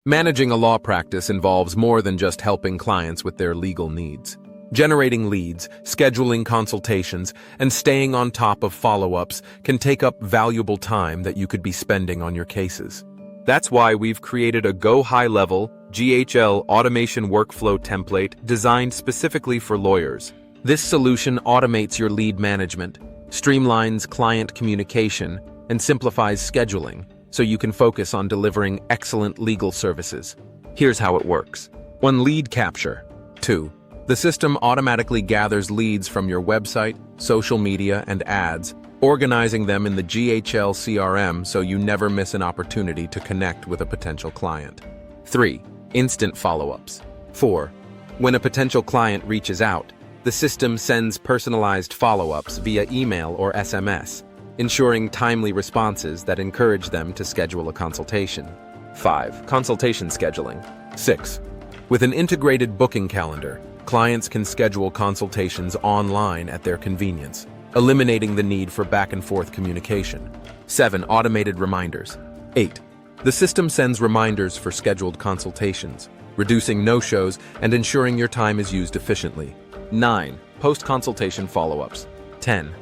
Managing a law practice involves more than just helping clients with their legal needs. Generating leads, scheduling consultations, and staying on top of follow-ups can take up valuable time that you could be spending on your cases. That's why we've created a GoHighLevel GHL automation workflow template designed specifically for lawyers. This solution automates your lead management, streamlines client communication, and simplifies scheduling, so you can focus on delivering excellent legal services. Here's how it works. 1. Lead capture. 2. The system automatically gathers leads from your website, social media, and ads, organizing them in the GHL CRM so you never miss an opportunity to connect with a potential client. 3. Instant follow-ups. 4. When a potential client reaches out, the system sends personalized follow-ups via email or SMS, ensuring timely responses that encourage them to schedule a consultation. 5. Consultation scheduling. 6. With an integrated booking calendar, clients can schedule consultations online at their convenience, eliminating the need for back-and-forth communication. 7. Automated reminders. 8. The system sends reminders for scheduled consultations, reducing no-shows and ensuring your time is used efficiently. 9. Post-consultation follow-ups. 10.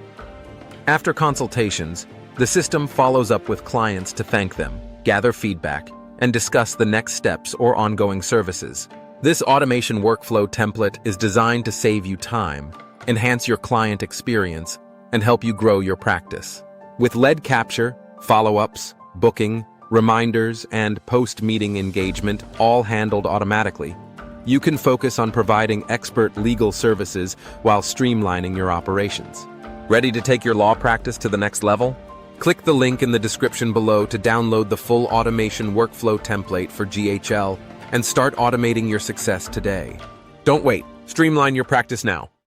After consultations, the system follows up with clients to thank them, gather feedback, and discuss the next steps or ongoing services. This automation workflow template is designed to save you time, enhance your client experience, and help you grow your practice. With lead capture, follow-ups, booking, reminders, and post-meeting engagement all handled automatically, you can focus on providing expert legal services while streamlining your operations. Ready to take your law practice to the next level? Click the link in the description below to download the full automation workflow template for GHL and start automating your success today. Don't wait. Streamline your practice now.